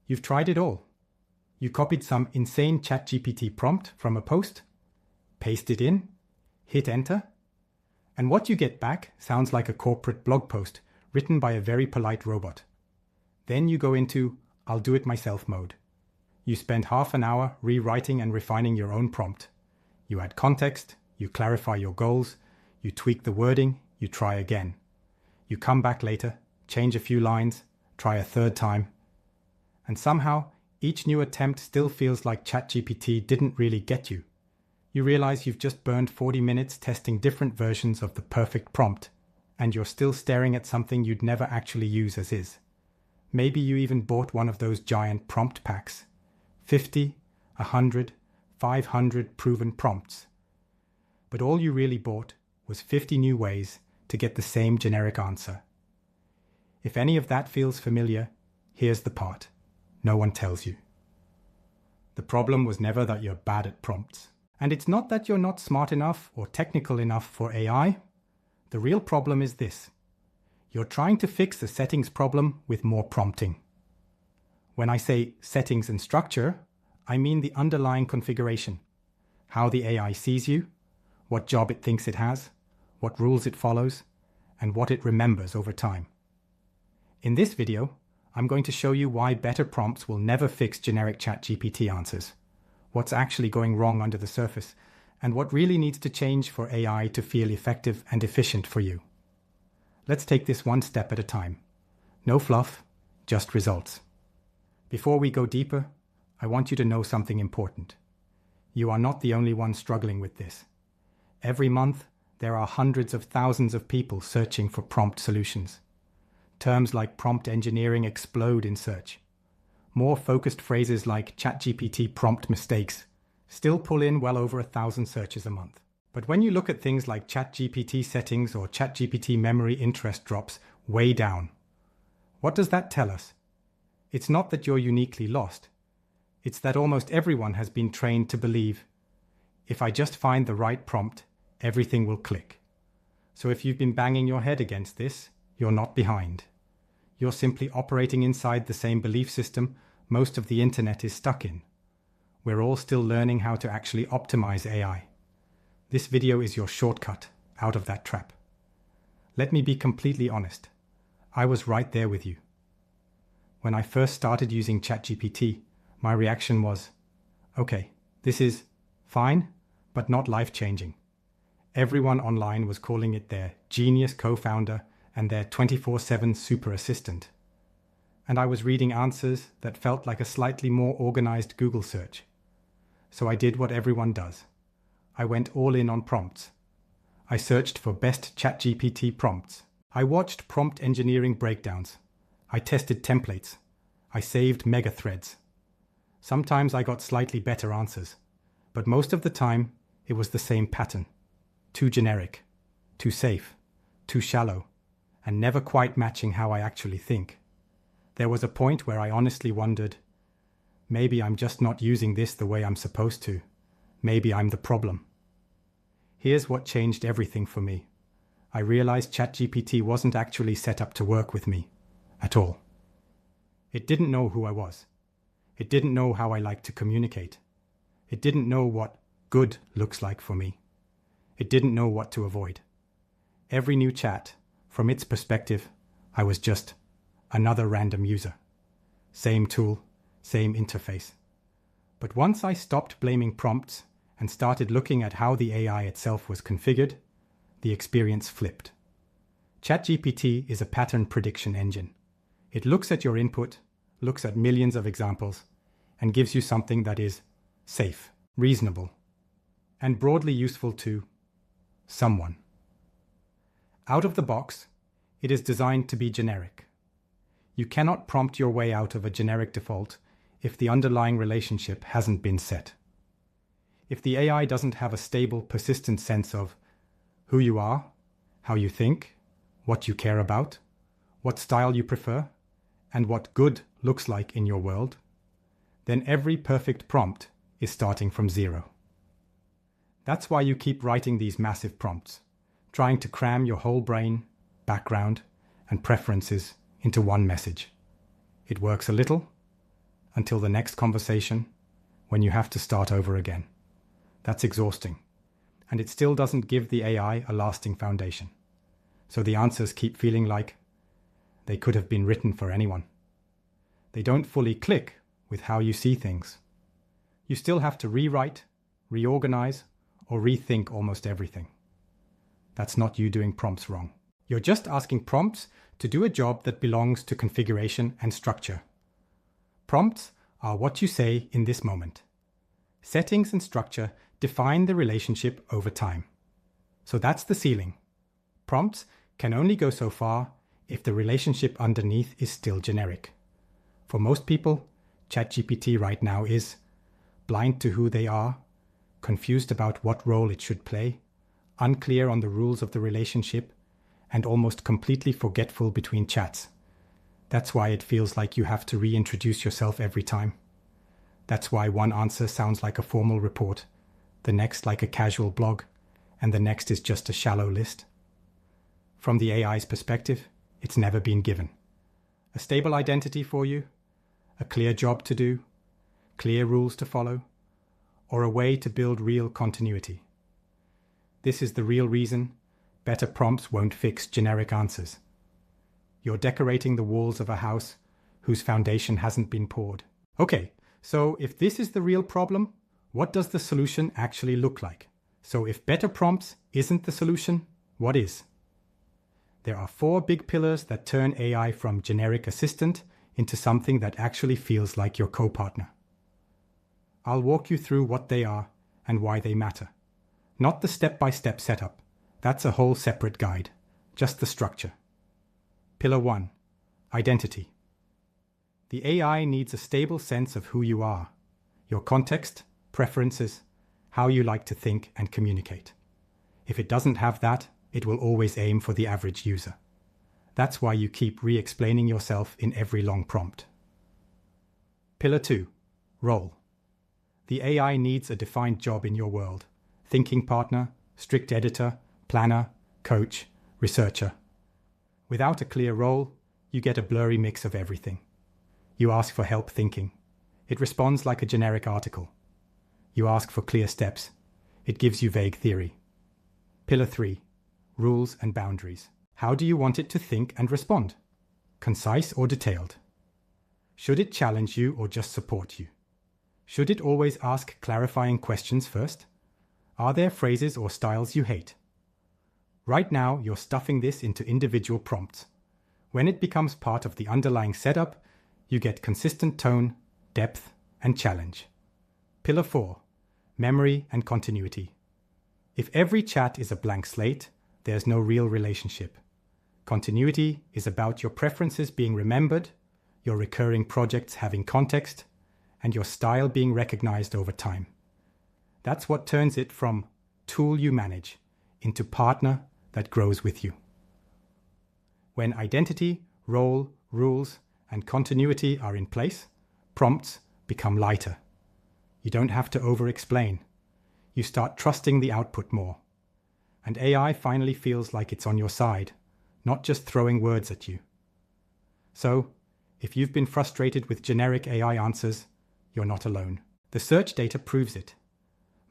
You've tried it all. You copied some insane ChatGPT prompt from a post, paste it in, hit enter, and what you get back sounds like a corporate blog post written by a very polite robot. Then you go into I'll do it myself mode. You spend half an hour rewriting and refining your own prompt. You add context, you clarify your goals, you tweak the wording, you try again. You come back later, change a few lines, try a third time. And somehow, each new attempt still feels like ChatGPT didn't really get you. You realize you've just burned 40 minutes testing different versions of the perfect prompt, and you're still staring at something you'd never actually use as is. Maybe you even bought one of those giant prompt packs. 50, 100, 500 proven prompts. But all you really bought was 50 new ways to get the same generic answer. If any of that feels familiar, here's the part no one tells you. The problem was never that you're bad at prompts. And it's not that you're not smart enough or technical enough for AI. The real problem is this. You're trying to fix the settings problem with more prompting. When I say settings and structure, I mean the underlying configuration. How the AI sees you, what job it thinks it has, what rules it follows, and what it remembers over time. In this video, I'm going to show you why better prompts will never fix generic ChatGPT answers, what's actually going wrong under the surface, and what really needs to change for AI to feel effective and efficient for you. Let's take this one step at a time. No fluff, just results. Before we go deeper, I want you to know something important. You are not the only one struggling with this. Every month, there are hundreds of thousands of people searching for prompt solutions. Terms like prompt engineering explode in search. More focused phrases like ChatGPT prompt mistakes still pull in well over 1,000 searches a month. But when you look at things like ChatGPT settings or ChatGPT memory interest drops way down, what does that tell us? It's not that you're uniquely lost. It's that almost everyone has been trained to believe, if I just find the right prompt, everything will click. So if you've been banging your head against this, you're not behind. You're simply operating inside the same belief system most of the internet is stuck in. We're all still learning how to actually optimize AI. This video is your shortcut out of that trap. Let me be completely honest. I was right there with you. When I first started using ChatGPT, my reaction was, okay, this is fine, but not life-changing. Everyone online was calling it their genius co-founder and their 24/7 super assistant. And I was reading answers that felt like a slightly more organized Google search. So I did what everyone does. I went all in on prompts. I searched for best ChatGPT prompts. I watched prompt engineering breakdowns. I tested templates. I saved mega threads. Sometimes I got slightly better answers, but most of the time it was the same pattern. Too generic, too safe, too shallow, and never quite matching how I actually think. There was a point where I honestly wondered, maybe I'm just not using this the way I'm supposed to. Maybe I'm the problem. Here's what changed everything for me. I realized ChatGPT wasn't actually set up to work with me at all. It didn't know who I was. It didn't know how I like to communicate. It didn't know what good looks like for me. It didn't know what to avoid. Every new chat, from its perspective, I was just another random user. Same tool, same interface. But once I stopped blaming prompts and started looking at how the AI itself was configured, the experience flipped. ChatGPT is a pattern prediction engine. It looks at your input, looks at millions of examples, and gives you something that is safe, reasonable, and broadly useful to someone. Out of the box, it is designed to be generic. You cannot prompt your way out of a generic default if the underlying relationship hasn't been set. If the AI doesn't have a stable, persistent sense of who you are, how you think, what you care about, what style you prefer, and what good looks like in your world, then every perfect prompt is starting from zero. That's why you keep writing these massive prompts, trying to cram your whole brain, background, and preferences into one message. It works a little, until the next conversation when you have to start over again. That's exhausting. And it still doesn't give the AI a lasting foundation. So the answers keep feeling like they could have been written for anyone. They don't fully click with how you see things. You still have to rewrite, reorganize, or rethink almost everything. That's not you doing prompts wrong. You're just asking prompts to do a job that belongs to configuration and structure. Prompts are what you say in this moment. Settings and structure define the relationship over time. So that's the ceiling. Prompts can only go so far if the relationship underneath is still generic. For most people, ChatGPT right now is blind to who they are, confused about what role it should play, unclear on the rules of the relationship, and almost completely forgetful between chats. That's why it feels like you have to reintroduce yourself every time. That's why one answer sounds like a formal report, the next like a casual blog, and the next is just a shallow list. From the AI's perspective, it's never been given. A stable identity for you, a clear job to do, clear rules to follow, or a way to build real continuity. This is the real reason better prompts won't fix generic answers. You're decorating the walls of a house whose foundation hasn't been poured. Okay, so if this is the real problem, what does the solution actually look like? So if better prompts isn't the solution, what is? There are 4 big pillars that turn AI from generic assistant into something that actually feels like your co-partner. I'll walk you through what they are and why they matter. Not the step-by-step setup. That's a whole separate guide. Just the structure. Pillar 1. Identity. The AI needs a stable sense of who you are, your context, preferences, how you like to think and communicate. If it doesn't have that, it will always aim for the average user. That's why you keep re-explaining yourself in every long prompt. Pillar 2. Role. The AI needs a defined job in your world. Thinking partner, strict editor, planner, coach, researcher. Without a clear role, you get a blurry mix of everything. You ask for help thinking. It responds like a generic article. You ask for clear steps. It gives you vague theory. Pillar 3. Rules and boundaries. How do you want it to think and respond? Concise or detailed? Should it challenge you or just support you? Should it always ask clarifying questions first? Are there phrases or styles you hate? Right now, you're stuffing this into individual prompts. When it becomes part of the underlying setup, you get consistent tone, depth, and challenge. Pillar 4. Memory and continuity. If every chat is a blank slate, there's no real relationship. Continuity is about your preferences being remembered, your recurring projects having context, and your style being recognized over time. That's what turns it from tool you manage into partner that grows with you. When identity, role, rules, and continuity are in place, prompts become lighter. You don't have to over-explain. You start trusting the output more. And AI finally feels like it's on your side, not just throwing words at you. So, if you've been frustrated with generic AI answers, you're not alone. The search data proves it.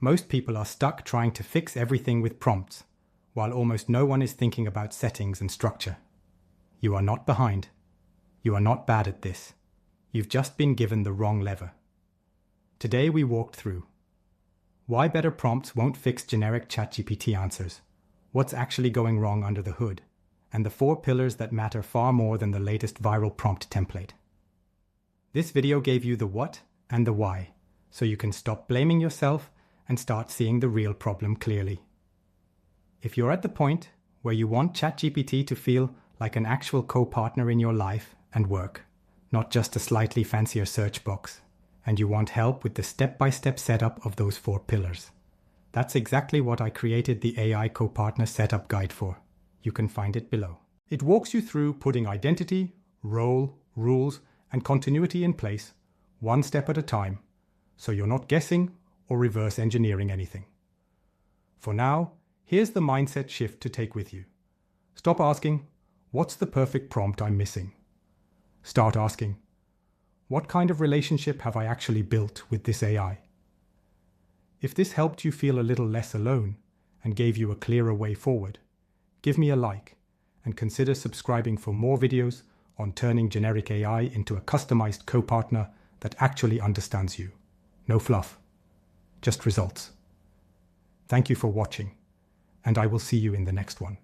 Most people are stuck trying to fix everything with prompts, while almost no one is thinking about settings and structure. You are not behind. You are not bad at this. You've just been given the wrong lever. Today we walked through why better prompts won't fix generic ChatGPT answers, what's actually going wrong under the hood, and the 4 pillars that matter far more than the latest viral prompt template. This video gave you the what and the why, so you can stop blaming yourself and start seeing the real problem clearly. If you're at the point where you want ChatGPT to feel like an actual co-partner in your life and work, not just a slightly fancier search box, and you want help with the step-by-step setup of those 4 pillars, that's exactly what I created the AI Co-Partner Setup Guide for. You can find it below. It walks you through putting identity, role, rules, and continuity in place, one step at a time, so you're not guessing or reverse engineering anything. For now, here's the mindset shift to take with you. Stop asking, what's the perfect prompt I'm missing? Start asking, What kind of relationship have I actually built with this AI? If this helped you feel a little less alone and gave you a clearer way forward, give me a like and consider subscribing for more videos on turning generic AI into a customized co-partner that actually understands you. No fluff, just results. Thank you for watching, and I will see you in the next one.